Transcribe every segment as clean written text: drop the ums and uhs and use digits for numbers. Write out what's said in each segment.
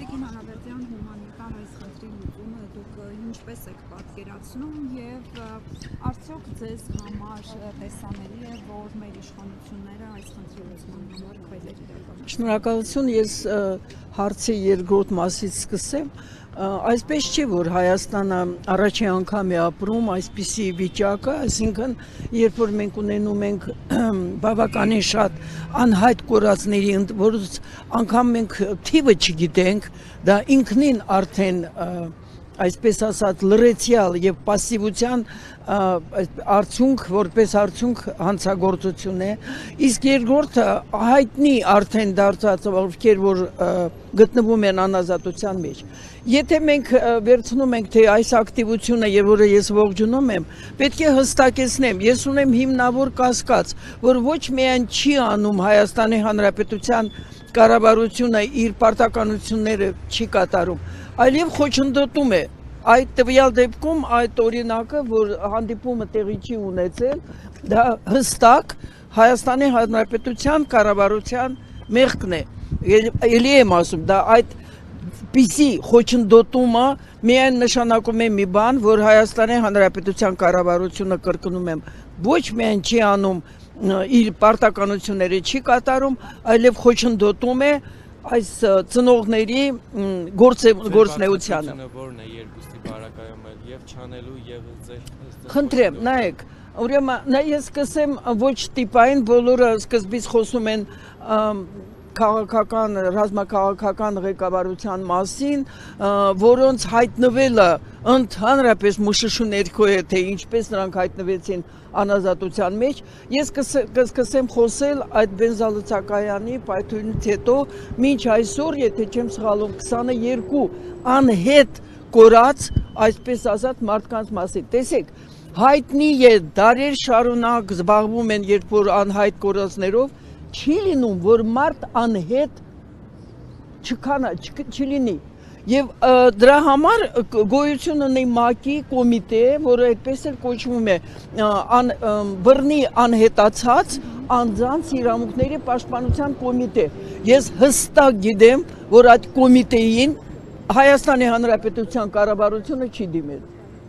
Տիկին Անավերտյան հումանիտար այս խնդրի լուծումը դուք ինչպես եք պատկերացնում եւ արդյոք ձեզ համար տեսանելի է, որ մեր իշխանությունները այս խնդրի լուծման համար քայլեր իրականացնեն։ Շնորհակալություն, ես հարցի երկրորդ մասից սկսեմ։ Այսպես չի, որ Հայաստանը առաջին անգամ է ապրում այսպիսի վիճակը, այսինքն երբ որ մենք ունենում ենք բավականին շատ անհայտ կորածների, որոնց անգամ մենք թիվը չգիտենք, դա ինքնին արդեն այսպես ասած լրացիալ եւ պասիվության արդյունք, որպես արդյունք հանցագործություն է, իսկ երկրորդը հայտնի արդեն դարձած ովքեր որ գտնվում են անազատության մեջ։ Եթե մենք վերցնում ենք թե այս ակտիվությունը, որը ես ողջունում եմ, պետք է հստակեցնեմ, ես ունեմ հիմնավոր կասկած, որ ոչ միայն չի անում Հայաստանի Հանրապետության կառավարությունը իր պարտականությունները չի կատարում, այլև խոչընդոտում է։ Այդ տվյալ դեպքում այդ օրինակը, որ հանդիպումը տեղի չի ունեցել, դա հստակ Հայաստանի Հանրապետության կառավարության մեղքն է։ Էլի եմ ասում, դա այդ պիսի խոչընդոտումը միայն նշանակում է մի բան, որ Հայաստանի Հանրապետության կառավարությունը կրկնում եմ, ոչ միայն չի անում իր պարտականությունները չի կատարում, այլև խոչընդոտում է այս ծնողների գործնեությանը։ Որն է երկուստի բարակայում եւ չանելու եւ ձեր Խնդրեմ, նայեք, ուրեմն ես սկսեմ ոչ տիպային, բոլորը սկզբից խոսում են քաղաքական, ռազմաքաղաքական ղեկավարության մասին, որոնց հայտնվելը ընդհանրապես մշուշու ներքո է, թե ինչպես նրանք հայտնվեցին անազատության մեջ, ես կսկսեմ խոսել այդ բենզալուծակայանի պայթյունից հետո, մինչ այսօր, եթե չեմ սխալվում, 22 անհետ կորած, այսպես ասած, մարդկանց մասին։ Տեսեք, հայտնի է դարեր շարունակ զբաղվում են երբ որ անհայտ կորածներով, չի լինում, որ մարդ անհետ չլինի։ Եվ դրա համար գոյություն ունի ՄԱԿ-ի կոմիտե, որը այդպես էլ կոչվում է բռնի անհետացած անձանց իրավունքների պաշտպանության կոմիտե։ Ես հստակ գիտեմ, որ այդ կոմիտեին Հայաստանի Հանրապետության կառավարությունը չի դիմել։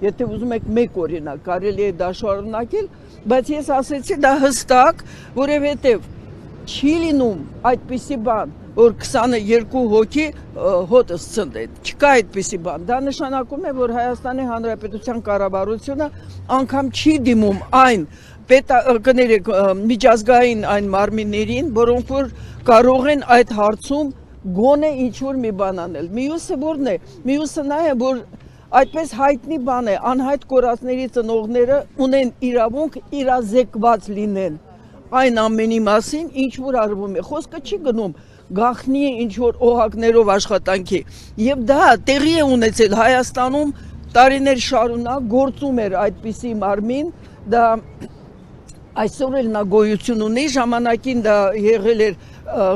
Եթե ուզում եք մեկ օրինակ, կարելի է դա շարունակել, բայց ես ասեցի դա հստակ, որովհետև չի լինում այդպիսի բան, որ 22 հոգի հոտս ցնդեն, չկա այդպիսի բան, դա նշանակում է, որ Հայաստանի Հանրապետության կառավարությունը անգամ չի դիմում այն միջազգային այն մարմիններին, որոնք որ կարող են այդ հարցում գոնե ինչ-որ մի բան անել։ Մյուսը որն է, մյուսը նա է, որ այդպես հայտնի բան է, անհայտ կորածների ծնողները ունեն իրավունք իրազեկված լինեն այն ամենի մասին, ինչ որ արվում է, խոսքը չի գնում գախնի ինչ-որ օհակներով աշխատանքի, և դա տեղի է ունեցել Հայաստանում տարիներ շարունակ գործում էր այդպիսի մարմին, դա այսօր էլ նա գոյություն ունի, ժամանակին դա եղել էր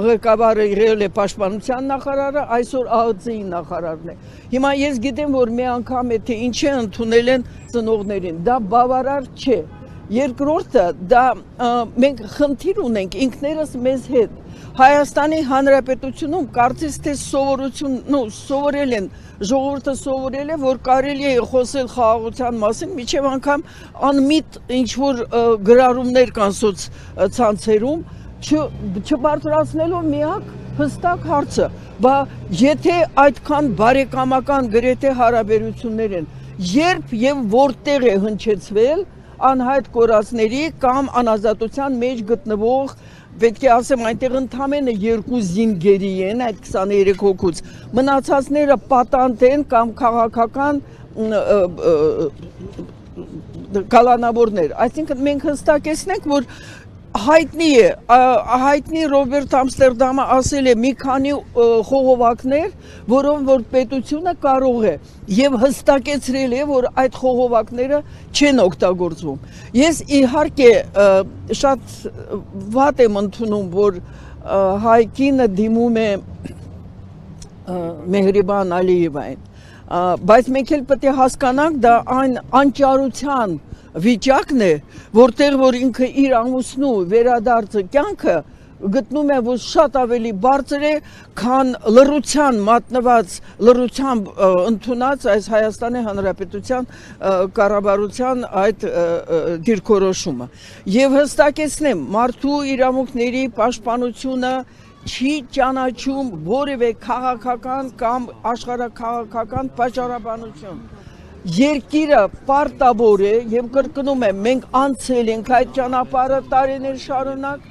ղեկավարը եղել է պաշտպանության նախարարը, այսօր ԱՀԾ-ի նախարարն է։ Հիմա ես գիտեմ, որ մի անգամ է, թե ինչ է ընդունել են ծնողներին, դա բավարար չէ։ Երկրորդը, դա մենք խնդիր ունենք ինքներս մեզ հետ։ Հայաստանի Հանրապետությունում կարծես թե սովորել են, ժողովուրդը սովորել է, որ կարելի է խոսել խաղաղության մասին, մինչև անգամ անմիտ ինչ-որ գրառումներ կան սոցցանցերում, չբարձրացնելով միակ հստակ հարցը, բա եթե այդքան բարեկամական գրեթե հարաբերություններ են, երբ եւ որտեղ է հնչեցվել անհայտ կորածների կամ անազատության մեջ գտնվող, պետք է ասեմ, այնտեղ ընդամենը 2 զինգերի են, այդ 23 հոգուց, մնացածները պատանդ են կամ քաղաքական կալանավորներ, այսինքն մենք հստակեցնենք, որ հայտնի Ռոբերտ Ամստերդամը ասել է մի քանի խողովակներ, որով որ պետությունը կարող է եւ հստակեցրել է, որ այդ խողովակները չեն օգտագործվում։ Ես իհարկե շատ վատ եմ ընդունում, որ Հայկինը դիմում է Մեհրիբան Ալիևային, բայց մենք էլ պետք է հասկանանք, դա այն անճարության վիճակն է, որտեղ որ ինքը իր ամուսնու վերադարձը կյանքը գտնում եմ, որ շատ ավելի բարձր է, քան լռության մատնված, լռությամբ ընդունած այս Հայաստանի Հանրապետության կառավարության այդ դիրքորոշումը։ Եվ հստակեցնեմ, մարդու իրավունքների պաշտպանությունը չի ճանաչում որևէ քաղաքական կամ աշխարհաքաղաքական պատճառաբանություն։ Երկիրը պարտավոր է եւ կրկնում եմ, մենք անցել ենք այդ ճանապարհը տարիներ շարունակ։